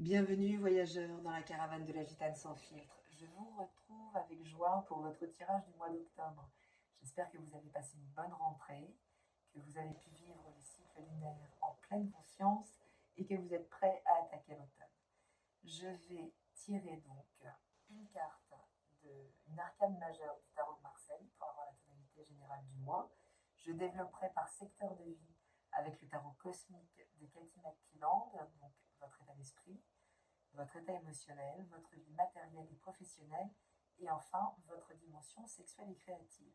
Bienvenue voyageurs dans la caravane de la gitane sans filtre. Je vous retrouve avec joie pour votre tirage du mois d'octobre. J'espère que vous avez passé une bonne rentrée, que vous avez pu vivre le cycle lunaire en pleine conscience et que vous êtes prêts à attaquer l'automne. Je vais tirer donc une arcane majeure du tarot de Marseille pour avoir la tonalité générale du mois. Je développerai par secteur de vie avec le tarot cosmique de Katie McKilland, donc votre état d'esprit, votre état émotionnel, votre vie matérielle et professionnelle, et enfin votre dimension sexuelle et créative.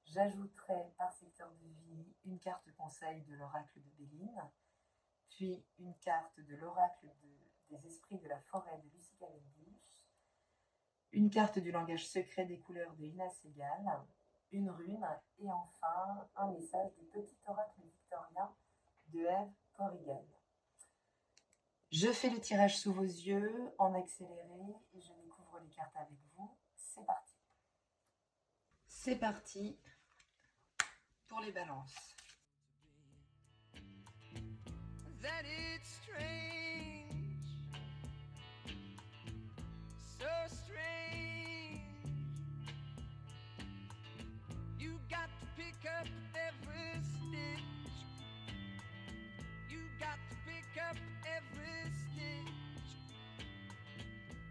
J'ajouterai par secteur de vie une carte conseil de l'oracle de Béline, puis une carte de l'oracle des esprits de la forêt de Lucy Cavendish, une carte du langage secret des couleurs de Ina Segal, une rune, et enfin un message du petit oracle victorien de Eve Corrigan. Je fais le tirage sous vos yeux en accéléré et je découvre les cartes avec vous. C'est parti. C'est parti pour les balances. That it's strange, so strange. You got to pick up every stitch. You got to pick up every stitch.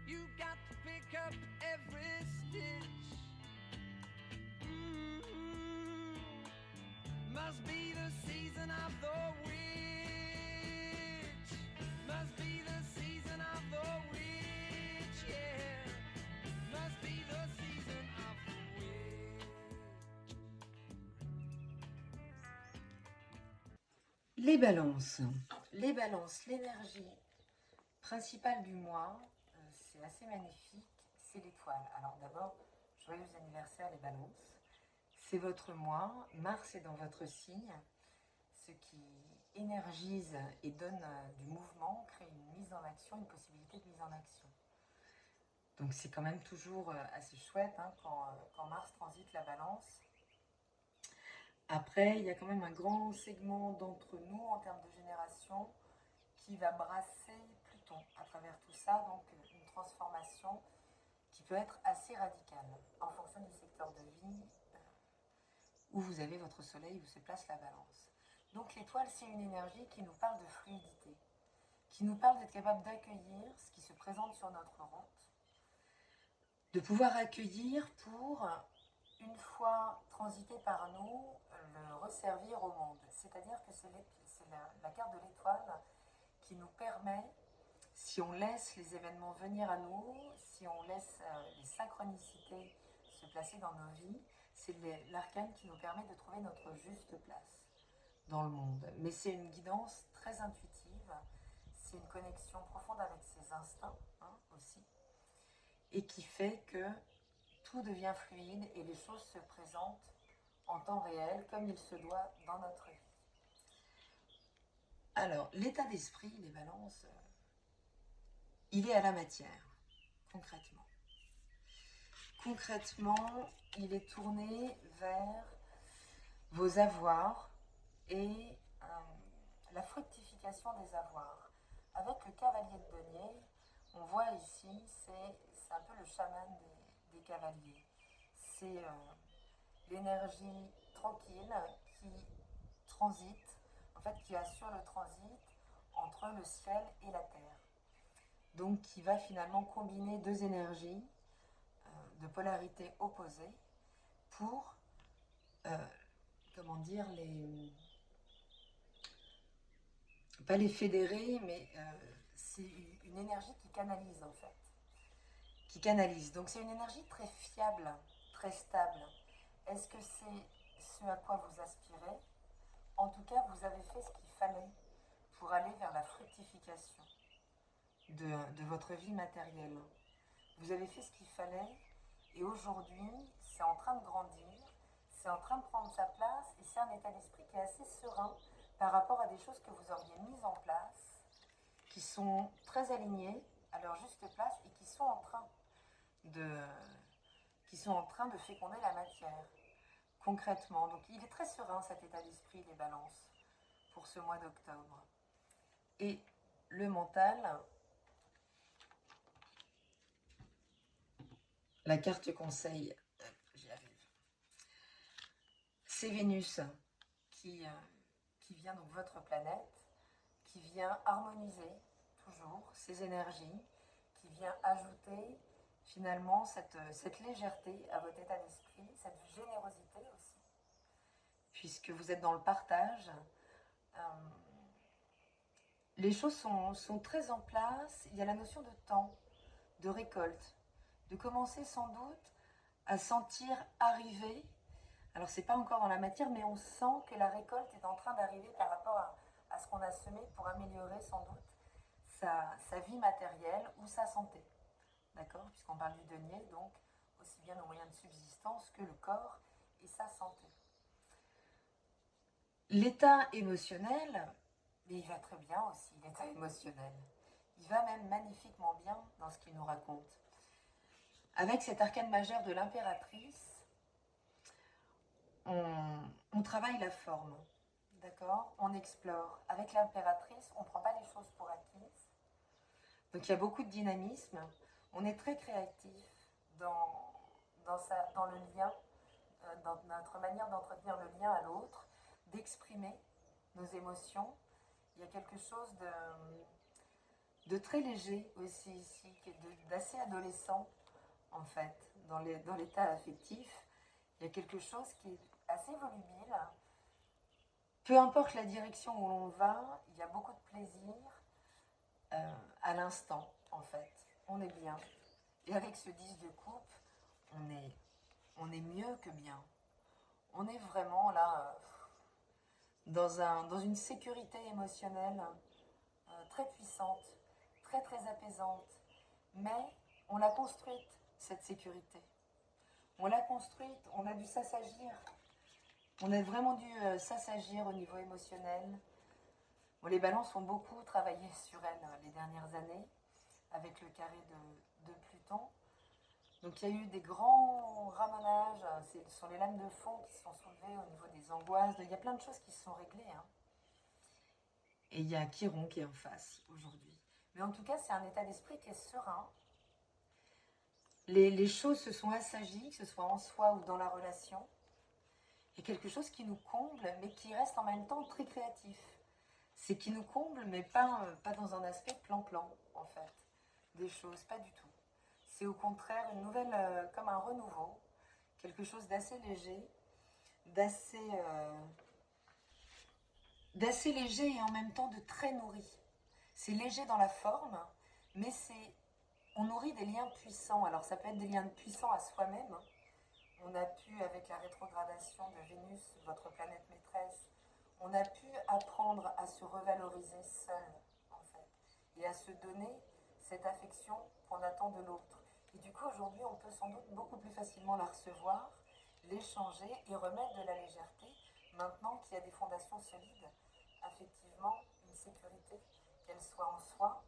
You got to pick up every stitch. Must be the season of the witch. Must be the season of the witch, yeah. Must be the season of the witch. Les balances. Les balances, l'énergie principale du mois, c'est assez magnifique, c'est l'étoile. Alors d'abord, joyeux anniversaire les balances. C'est votre mois, Mars est dans votre signe, ce qui énergise et donne du mouvement, crée une mise en action, une possibilité de mise en action. Donc c'est quand même toujours assez chouette quand Mars transite la balance. Après, il y a quand même un grand segment d'entre nous en termes de génération qui va brasser Pluton à travers tout ça, donc une transformation qui peut être assez radicale en fonction du secteur de vie où vous avez votre soleil, où se place la balance. Donc l'étoile, c'est une énergie qui nous parle de fluidité, qui nous parle d'être capable d'accueillir ce qui se présente sur notre route, de pouvoir accueillir pour, une fois transité par nous, le resservir au monde. C'est-à-dire que c'est la carte de l'étoile qui nous permet, si on laisse les événements venir à nous, si on laisse les synchronicités se placer dans nos vies, c'est l'arcane qui nous permet de trouver notre juste place dans le monde. Mais c'est une guidance très intuitive, c'est une connexion profonde avec ses instincts aussi, et qui fait que tout devient fluide et les choses se présentent en temps réel comme il se doit dans notre vie. Alors, l'état d'esprit, les balances, il est à la matière, concrètement. Concrètement, il est tourné vers vos avoirs et la fructification des avoirs. Avec le cavalier de denier, on voit ici, c'est un peu le chaman des cavaliers. C'est l'énergie tranquille qui transite, en fait qui assure le transit entre le ciel et la terre. Donc qui va finalement combiner deux énergies de polarité opposée pour, pas les fédérer, mais c'est une énergie qui canalise en fait. Qui canalise. Donc c'est une énergie très fiable, très stable. Est-ce que c'est ce à quoi vous aspirez? En tout cas, vous avez fait ce qu'il fallait pour aller vers la fructification de votre vie matérielle. Vous avez fait ce qu'il fallait et aujourd'hui, c'est en train de grandir, c'est en train de prendre sa place et c'est un état d'esprit qui est assez serein par rapport à des choses que vous auriez mises en place, qui sont très alignées à leur juste place et qui sont en train de féconder la matière, concrètement. Donc il est très serein cet état d'esprit, les balances, pour ce mois d'octobre. Et le mental, la carte conseil, j'y arrive. C'est Vénus qui vient, donc votre planète, qui vient harmoniser toujours ces énergies, qui vient ajouter finalement cette légèreté à votre état d'esprit, cette générosité aussi, puisque vous êtes dans le partage. Les choses sont très en place. Il y a la notion de temps, de récolte, de commencer sans doute à sentir arriver. Alors c'est pas encore dans la matière, mais on sent que la récolte est en train d'arriver par rapport à ce qu'on a semé pour améliorer sans doute sa vie matérielle ou sa santé. D'accord? Puisqu'on parle du denier, donc aussi bien le moyen de subsistance que le corps et sa santé. L'état émotionnel, mais il va très bien aussi, l'état émotionnel. Il va même magnifiquement bien dans ce qu'il nous raconte. Avec cet arcane majeur de l'impératrice, on travaille la forme, d'accord? On explore. Avec l'impératrice, on ne prend pas les choses pour acquises. Donc il y a beaucoup de dynamisme. On est très créatif dans le lien, dans notre manière d'entretenir le lien à l'autre, d'exprimer nos émotions. Il y a quelque chose de très léger aussi ici, d'assez adolescent en fait, dans l'état affectif. Il y a quelque chose qui est assez volubile. Peu importe la direction où l'on va, il y a beaucoup de plaisir à l'instant en fait. On est bien. Et avec ce 10 de coupe, on est mieux que bien. On est vraiment là dans une sécurité émotionnelle très puissante, très très apaisante. Mais on l'a construite, cette sécurité. On l'a construite, on a dû s'assagir. On a vraiment dû s'assagir au niveau émotionnel. Bon, les balances ont beaucoup travaillé sur elles les dernières années, avec le carré de Pluton. Donc il y a eu des grands ramonages, ce sont les lames de fond qui se sont soulevées au niveau des angoisses, il y a plein de choses qui se sont réglées. Hein. Et il y a Chiron qui est en face aujourd'hui. Mais en tout cas, c'est un état d'esprit qui est serein. Les choses se sont assagies, que ce soit en soi ou dans la relation. Il y a quelque chose qui nous comble, mais qui reste en même temps très créatif. C'est qui nous comble, mais pas dans un aspect plan-plan, en fait, des choses, pas du tout. C'est au contraire une nouvelle, comme un renouveau, quelque chose d'assez léger, d'assez léger et en même temps de très nourri. C'est léger dans la forme, mais on nourrit des liens puissants. Alors ça peut être des liens puissants à soi-même. On a pu, avec la rétrogradation de Vénus, votre planète maîtresse, on a pu apprendre à se revaloriser seul, en fait, et à se donner cette affection qu'on attend de l'autre. Et du coup, aujourd'hui, on peut sans doute beaucoup plus facilement la recevoir, l'échanger et remettre de la légèreté, maintenant qu'il y a des fondations solides, effectivement, une sécurité, qu'elle soit en soi,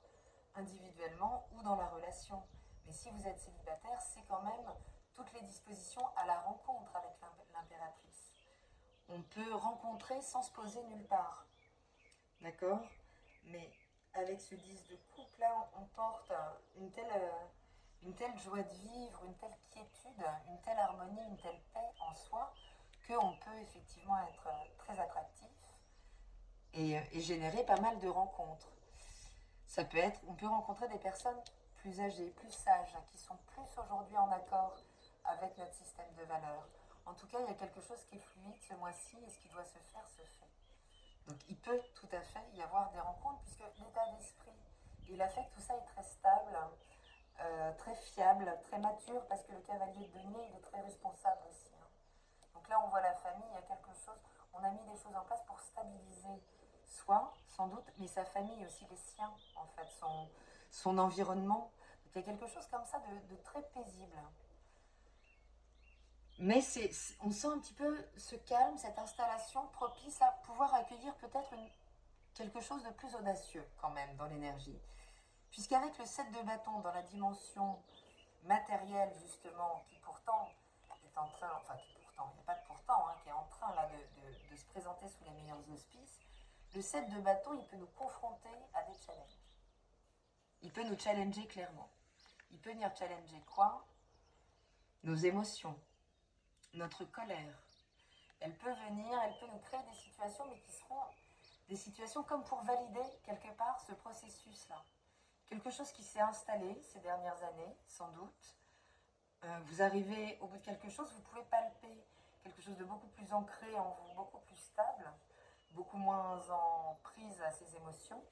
individuellement ou dans la relation. Mais si vous êtes célibataire, c'est quand même toutes les dispositions à la rencontre avec l'impératrice. On peut rencontrer sans se poser nulle part. D'accord? Mais avec ce 10 de coupe là, on porte une telle joie de vivre, une telle quiétude, une telle harmonie, une telle paix en soi, qu'on peut effectivement être très attractif et générer pas mal de rencontres. Ça peut être, on peut rencontrer des personnes plus âgées, plus sages, qui sont plus aujourd'hui en accord avec notre système de valeurs. En tout cas, il y a quelque chose qui est fluide ce mois-ci et ce qui doit se faire se fait. Donc il peut tout à fait y avoir des rencontres puisque l'état d'esprit et l'affect, tout ça est très stable, très fiable, très mature parce que le cavalier de denier, il est très responsable aussi. Hein. Donc là, on voit la famille, il y a quelque chose, on a mis des choses en place pour stabiliser soi, sans doute, mais sa famille aussi, les siens, en fait, son environnement. Donc il y a quelque chose comme ça de très paisible. Mais on sent un petit peu ce calme, cette installation propice à pouvoir accueillir peut-être quelque chose de plus audacieux quand même dans l'énergie. Puisqu'avec le 7 de bâton dans la dimension matérielle justement, qui pourtant est en train, enfin qui pourtant, il n'y a pas de pourtant, hein, qui est en train là de se présenter sous les meilleurs auspices, le 7 de bâton, il peut nous confronter à des challenges. Il peut nous challenger clairement. Il peut venir challenger quoi? nos émotions, notre colère. Elle peut venir, elle peut nous créer des situations, mais qui seront des situations comme pour valider quelque part ce processus-là. Quelque chose qui s'est installé ces dernières années, sans doute. Vous arrivez au bout de quelque chose, vous pouvez palper quelque chose de beaucoup plus ancré en vous, beaucoup plus stable, beaucoup moins en prise à ses émotions.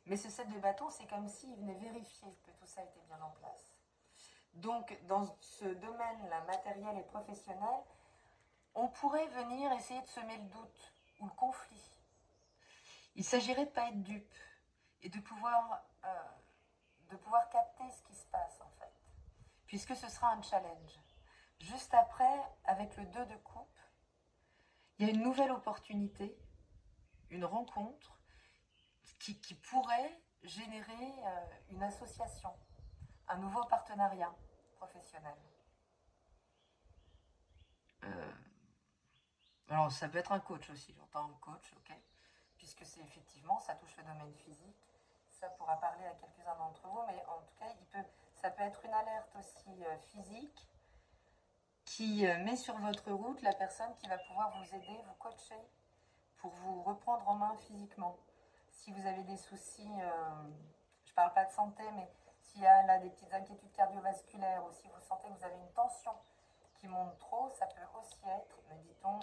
Mais ce 7 de bâton, c'est comme s'il venait vérifier que tout ça était bien en place. Donc, dans ce domaine-là, matériel et professionnel, on pourrait venir essayer de semer le doute ou le conflit. Il s'agirait de ne pas être dupe et de pouvoir capter ce qui se passe en fait, puisque ce sera un challenge. Juste après, avec le 2 de coupe, il y a une nouvelle opportunité, une rencontre qui pourrait générer une association, un nouveau partenariat professionnel. Alors ça peut être un coach aussi, j'entends un coach, ok, puisque c'est effectivement, ça touche le domaine physique. Ça pourra parler à quelques-uns d'entre vous, mais en tout cas, ça peut être une alerte aussi physique qui met sur votre route la personne qui va pouvoir vous aider, vous coacher pour vous reprendre en main physiquement. Si vous avez des soucis, je ne parle pas de santé, mais s'il y a là des petites inquiétudes cardiovasculaires ou si vous sentez que vous avez une tension qui monte trop, ça peut aussi être, me dit-on,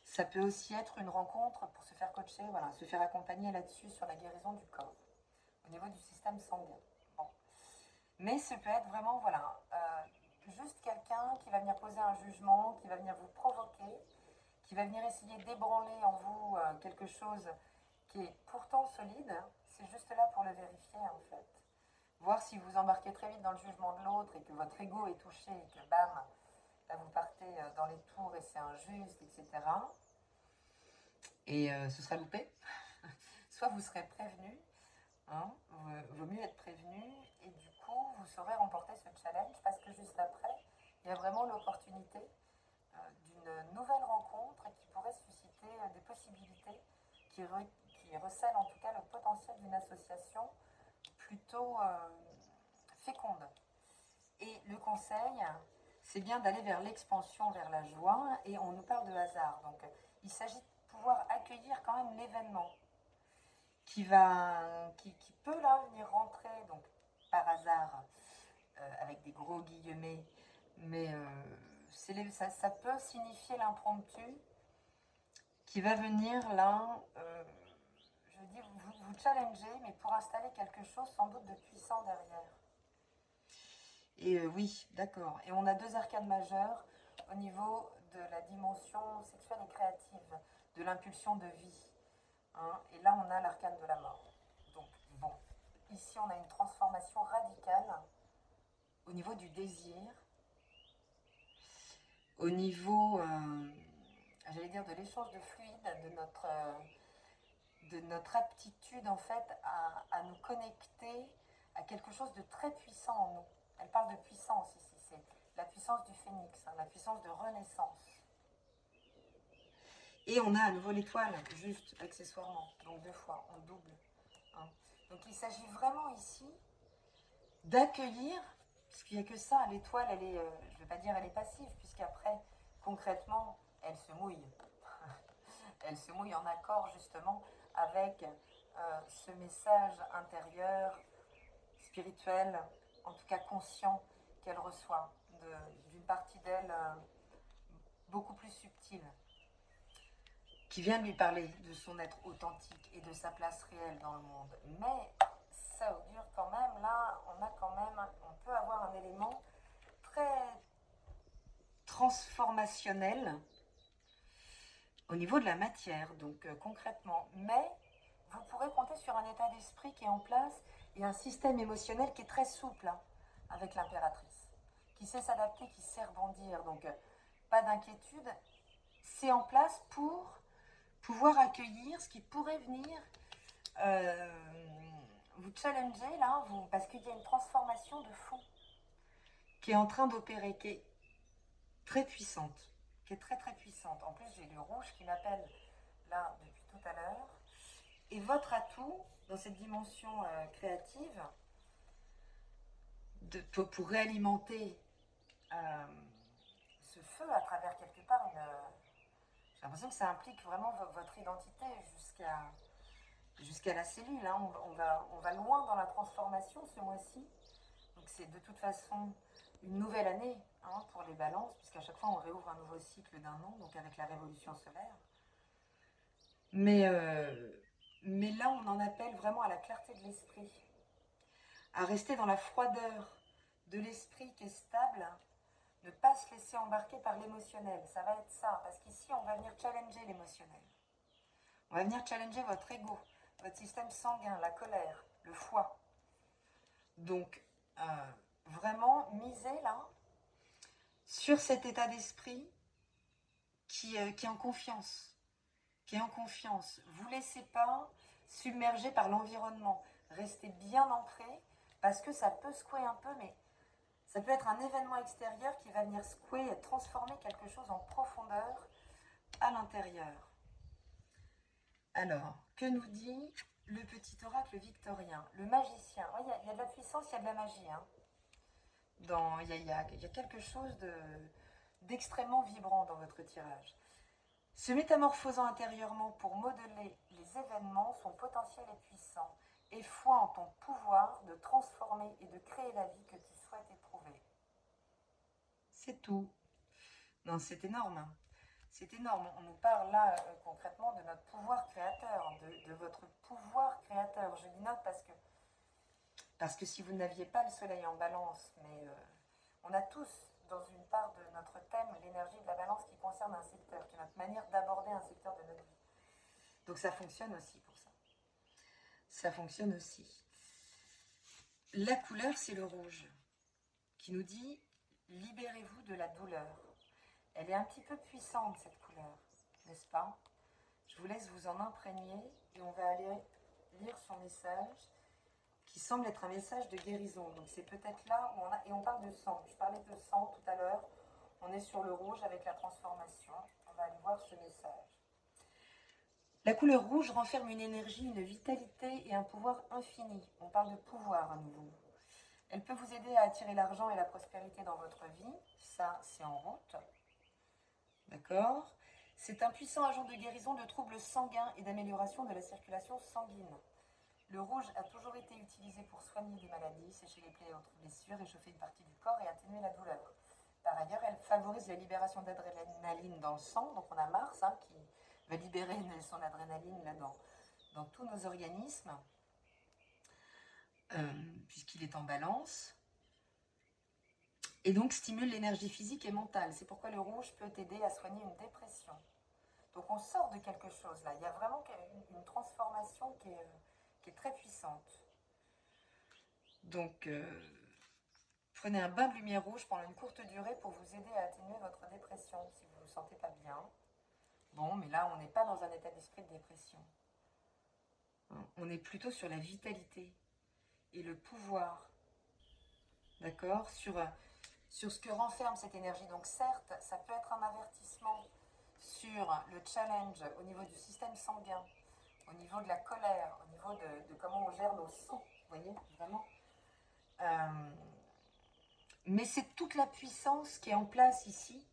ça peut aussi être une rencontre pour se faire coacher, voilà, se faire accompagner là-dessus sur la guérison du corps, au niveau du système sanguin. Bon. Mais ce peut être vraiment, voilà, juste quelqu'un qui va venir poser un jugement, qui va venir vous provoquer, qui va venir essayer d'ébranler en vous quelque chose qui est pourtant solide. C'est juste là pour le vérifier en fait. Voir si vous embarquez très vite dans le jugement de l'autre et que votre ego est touché et que bam, là vous partez dans les tours et c'est injuste, etc. Et ce sera loupé. Soit vous serez prévenu, hein, vaut mieux être prévenu, et du coup vous saurez remporter ce challenge parce que juste après, il y a vraiment l'opportunité d'une nouvelle rencontre qui pourrait susciter des possibilités qui recèlent en tout cas le potentiel d'une association plutôt féconde. Et le conseil, c'est bien d'aller vers l'expansion, vers la joie, et on nous parle de hasard. Donc il s'agit de pouvoir accueillir quand même l'événement qui peut là venir rentrer, donc par hasard, avec des gros guillemets, mais ça peut signifier l'impromptu qui va venir là, je dis, vous challenger, mais pour installer quelque chose sans doute de puissant derrière. Et oui, d'accord. Et on a 2 arcanes majeures au niveau de la dimension sexuelle et créative, de l'impulsion de vie. Hein, et là, on a l'arcane de la mort. Donc, bon, ici, on a une transformation radicale au niveau du désir, au niveau, j'allais dire, de l'échange de fluide, de notre aptitude, en fait, à nous connecter à quelque chose de très puissant en nous. Elle parle de puissance ici, c'est la puissance du phénix, hein, la puissance de renaissance. Et on a à nouveau l'étoile, juste accessoirement, donc 2 fois, on double. Hein. Donc il s'agit vraiment ici d'accueillir, puisqu'il n'y a que ça, l'étoile, elle est, je ne vais pas dire elle est passive, puisqu'après, concrètement, elle se mouille. Elle se mouille en accord justement avec ce message intérieur, spirituel, en tout cas conscient, qu'elle reçoit d'une partie d'elle beaucoup plus subtile, qui vient de lui parler de son être authentique et de sa place réelle dans le monde. Mais ça augure quand même, là, on peut avoir un élément très transformationnel au niveau de la matière, donc concrètement. Mais vous pourrez compter sur un état d'esprit qui est en place et un système émotionnel qui est très souple, hein, avec l'impératrice, qui sait s'adapter, qui sait rebondir. Donc pas d'inquiétude, c'est en place pour pouvoir accueillir ce qui pourrait venir vous challenger là, parce qu'il y a une transformation de fond qui est en train d'opérer, qui est très puissante, qui est très très puissante. En plus, j'ai le rouge qui m'appelle là depuis tout à l'heure. Et votre atout dans cette dimension créative, pour réalimenter euh, ce feu à travers quelque part une... j'ai l'impression que ça implique vraiment votre identité jusqu'à la cellule. Hein. On va loin dans la transformation ce mois-ci. Donc c'est de toute façon une nouvelle année hein, pour les balances, puisqu'à chaque fois on réouvre un nouveau cycle d'un an, donc avec la révolution solaire. Mais, euh, mais là on en appelle vraiment à la clarté de l'esprit, à rester dans la froideur de l'esprit qui est stable, ne pas se laisser embarquer par l'émotionnel. Ça va être ça, parce qu'ici on va venir challenger l'émotionnel. On va venir challenger votre ego, votre système sanguin, la colère, le foie. Donc, vraiment, misez là sur cet état d'esprit qui est en confiance. Qui est en confiance. Vous ne laissez pas submerger par l'environnement. Restez bien ancré parce que ça peut secouer un peu, mais ça peut être un événement extérieur qui va venir secouer et transformer quelque chose en profondeur à l'intérieur. Alors, que nous dit le petit oracle victorien, le magicien? Il y a de la puissance, il y a de la magie. Hein. Il y a quelque chose d'extrêmement vibrant dans votre tirage. Se métamorphosant intérieurement pour modeler les événements, son potentiel est puissant, et foi en ton pouvoir de transformer et de créer la vie que tu souhaites éprouver. C'est tout. Non, c'est énorme. C'est énorme. On nous parle là concrètement de notre pouvoir créateur, de votre pouvoir créateur. Je dis note parce que si vous n'aviez pas le soleil en balance, mais on a tous dans une part de notre thème l'énergie de la balance qui concerne un secteur, qui est notre manière d'aborder un secteur de notre vie. Donc ça fonctionne aussi pour ça. Ça fonctionne aussi. La couleur, c'est le rouge, qui nous dit « Libérez-vous de la douleur ». Elle est un petit peu puissante, cette couleur, n'est-ce pas? Je vous laisse vous en imprégner et on va aller lire son message qui semble être un message de guérison. Donc c'est peut-être là où on a... Et on parle de sang. Je parlais de sang tout à l'heure. On est sur le rouge avec la transformation. On va aller voir ce message. La couleur rouge renferme une énergie, une vitalité et un pouvoir infini. On parle de pouvoir à nouveau. Elle peut vous aider à attirer l'argent et la prospérité dans votre vie. Ça, c'est en route. D'accord? C'est un puissant agent de guérison de troubles sanguins et d'amélioration de la circulation sanguine. Le rouge a toujours été utilisé pour soigner des maladies, sécher les plaies et autres blessures, réchauffer une partie du corps et atténuer la douleur. Par ailleurs, elle favorise la libération d'adrénaline dans le sang. Donc on a Mars hein, qui va libérer son adrénaline là dans tous nos organismes, puisqu'il est en balance. Et donc stimule l'énergie physique et mentale. C'est pourquoi le rouge peut aider à soigner une dépression. Donc on sort de quelque chose là. Il y a vraiment une transformation qui est très puissante. Donc prenez un bain de lumière rouge pendant une courte durée pour vous aider à atténuer votre dépression si vous ne vous sentez pas bien. Bon, mais là on n'est pas dans un état d'esprit de dépression. On est plutôt sur la vitalité et le pouvoir. D'accord? Sur ce que renferme cette énergie. Donc certes, ça peut être un avertissement sur le challenge au niveau du système sanguin, au niveau de la colère, au niveau de comment on gère nos sangs, vous voyez, vraiment. Mais c'est toute la puissance qui est en place ici,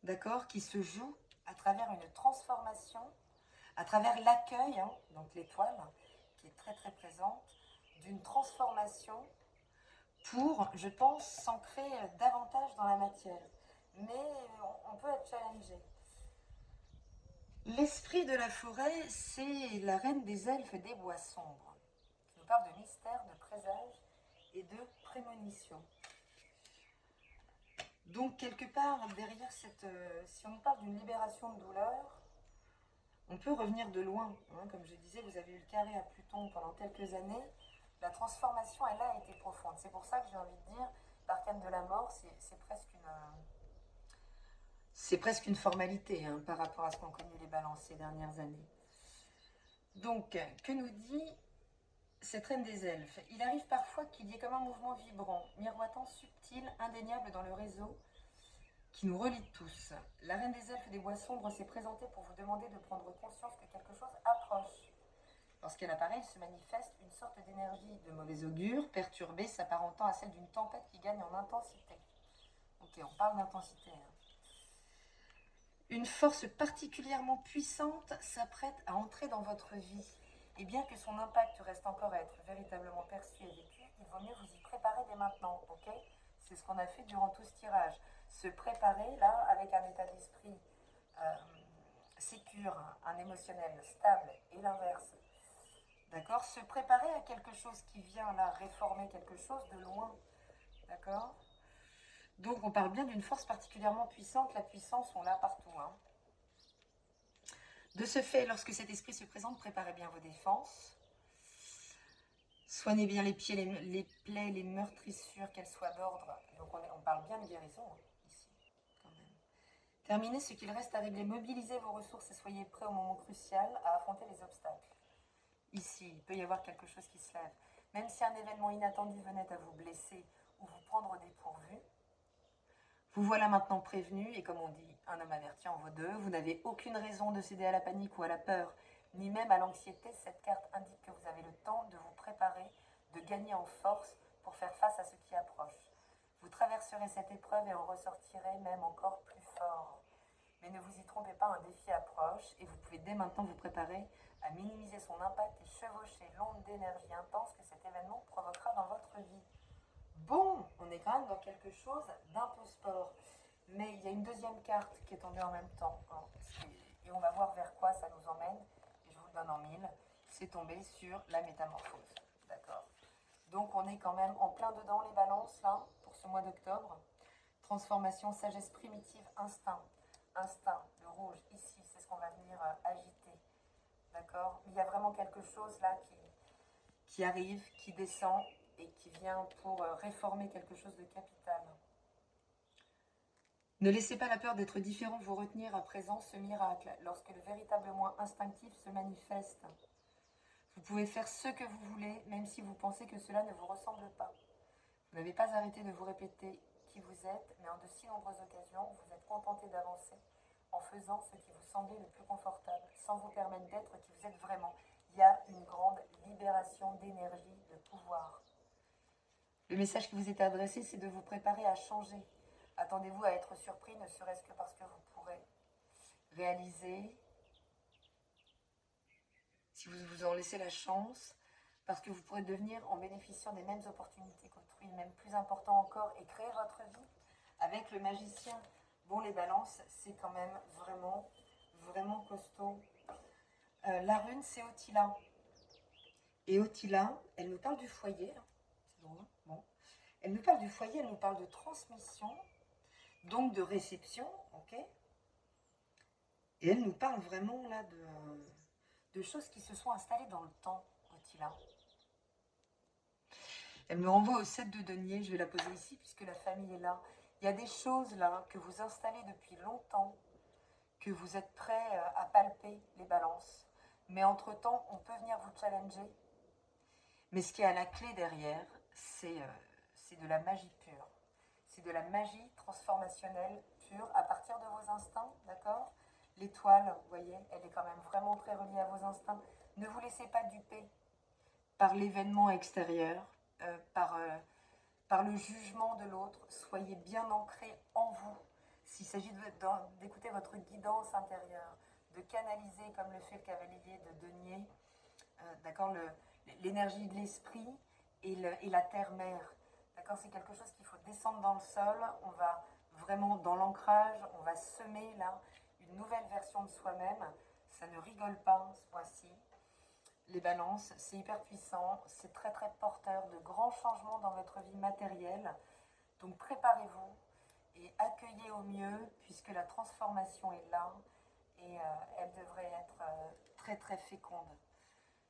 d'accord, qui se joue à travers une transformation, à travers l'accueil, hein, donc l'étoile, qui est très très présente, d'une transformation pour, je pense, s'ancrer davantage dans la matière. Mais on peut être challengé. L'esprit de la forêt, c'est la reine des elfes des bois sombres, qui nous parle de mystère, de présage et de prémonition. Donc, quelque part, derrière cette... si on parle d'une libération de douleur, on peut revenir de loin. Hein. Comme je disais, vous avez eu le carré à Pluton pendant quelques années. La transformation, elle a été profonde. C'est pour ça que j'ai envie de dire, l'arcane de la mort, c'est presque une formalité hein, par rapport à ce qu'ont connu les balances ces dernières années. Donc, que nous dit cette reine des elfes? Il arrive parfois qu'il y ait comme un mouvement vibrant, miroitant, subtil, indéniable dans le réseau qui nous relie tous. La reine des elfes des bois sombres s'est présentée pour vous demander de prendre conscience que quelque chose approche. Lorsqu'elle apparaît, il se manifeste une sorte d'énergie de mauvais augure, perturbée, s'apparentant à celle d'une tempête qui gagne en intensité. Ok, on parle d'intensité. Hein. Une force particulièrement puissante s'apprête à entrer dans votre vie. Et bien que son impact reste encore à être véritablement perçu et vécu, il vaut mieux vous y préparer dès maintenant, ok? C'est ce qu'on a fait durant tout ce tirage. Se préparer, là, avec un état d'esprit sécure, un émotionnel stable, et l'inverse. D'accord? Se préparer à quelque chose qui vient, là, réformer quelque chose de loin. D'accord? Donc on parle bien d'une force particulièrement puissante. La puissance, on l'a partout. Hein. De ce fait, lorsque cet esprit se présente, préparez bien vos défenses. Soignez bien les pieds, les plaies, les meurtrissures, qu'elles soient d'ordre. Donc on parle bien de guérison hein, ici, quand même. Terminez ce qu'il reste à régler. Mobilisez vos ressources et soyez prêts au moment crucial à affronter les obstacles. Ici, il peut y avoir quelque chose qui se lève. Même si un événement inattendu venait à vous blesser ou vous prendre au dépourvu, vous voilà maintenant prévenu, et comme on dit, un homme averti en vaut deux. Vous n'avez aucune raison de céder à la panique ou à la peur, ni même à l'anxiété. Cette carte indique que vous avez le temps de vous préparer, de gagner en force pour faire face à ce qui approche. Vous traverserez cette épreuve et en ressortirez même encore plus fort. Mais ne vous y trompez pas, un défi approche et vous pouvez dès maintenant vous préparer à minimiser son impact et chevaucher l'onde d'énergie intense que cet événement provoquera dans votre vie. Bon, on est quand même dans quelque chose d'un peu sport. Mais il y a une deuxième carte qui est tombée en même temps. Hein, et on va voir vers quoi ça nous emmène. Et je vous le donne en mille. C'est tombé sur la métamorphose. D'accord. Donc on est quand même en plein dedans les balances là, pour ce mois d'octobre. Transformation, sagesse primitive, instinct. Instinct, le rouge, ici, c'est ce qu'on va venir agiter. D'accord. Il y a vraiment quelque chose là qui arrive, qui descend et qui vient pour réformer quelque chose de capital. Ne laissez pas la peur d'être différent vous retenir à présent ce miracle. Lorsque le véritable moi instinctif se manifeste, vous pouvez faire ce que vous voulez, même si vous pensez que cela ne vous ressemble pas. Vous n'avez pas arrêté de vous répéter qui vous êtes, mais en de si nombreuses occasions, vous êtes contenté d'avancer en faisant ce qui vous semblait le plus confortable, sans vous permettre d'être qui vous êtes vraiment. Il y a une grande libération d'énergie, de pouvoir. Le message qui vous est adressé, c'est de vous préparer à changer. Attendez-vous à être surpris, ne serait-ce que parce que vous pourrez réaliser, si vous vous en laissez la chance, parce que vous pourrez devenir, en bénéficiant des mêmes opportunités qu'autrui, même plus important encore, et créer votre vie avec le magicien. Bon, les balances, c'est quand même vraiment, vraiment costaud. La rune, c'est Otila. Et Otila, elle nous parle du foyer. C'est drôle, bon. Elle nous parle du foyer, elle nous parle de transmission, donc de réception, ok. Et elle nous parle vraiment là de choses qui se sont installées dans le temps, Otila. Elle me renvoie au 7 de denier, je vais la poser ici puisque la famille est là. Il y a des choses là que vous installez depuis longtemps, que vous êtes prêts à palper les balances. Mais entre-temps, on peut venir vous challenger. Mais ce qui est à la clé derrière, c'est de la magie pure. C'est de la magie transformationnelle pure à partir de vos instincts, d'accord? L'étoile, vous voyez, elle est quand même vraiment très reliée à vos instincts. Ne vous laissez pas duper par l'événement extérieur, par le jugement de l'autre. Soyez bien ancrés en vous. S'il s'agit d'écouter votre guidance intérieure, de canaliser comme le fait le cavalier de denier, d'accord, l'énergie de l'esprit et la terre-mère. D'accord, c'est quelque chose qu'il faut descendre dans le sol. On va vraiment dans l'ancrage, on va semer là une nouvelle version de soi-même. Ça ne rigole pas ce mois-ci. Les balances, c'est hyper puissant, c'est très très porteur de grands changements dans votre vie matérielle. Donc préparez-vous et accueillez au mieux puisque la transformation est là et elle devrait être très très féconde.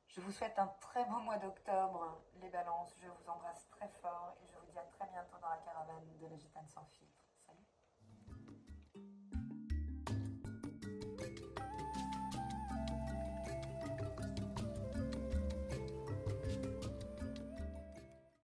Je vous souhaite un très beau mois d'octobre, les balances. Je vous embrasse très fort et je vous dis à très bientôt dans la caravane de la Gitane sans filtre.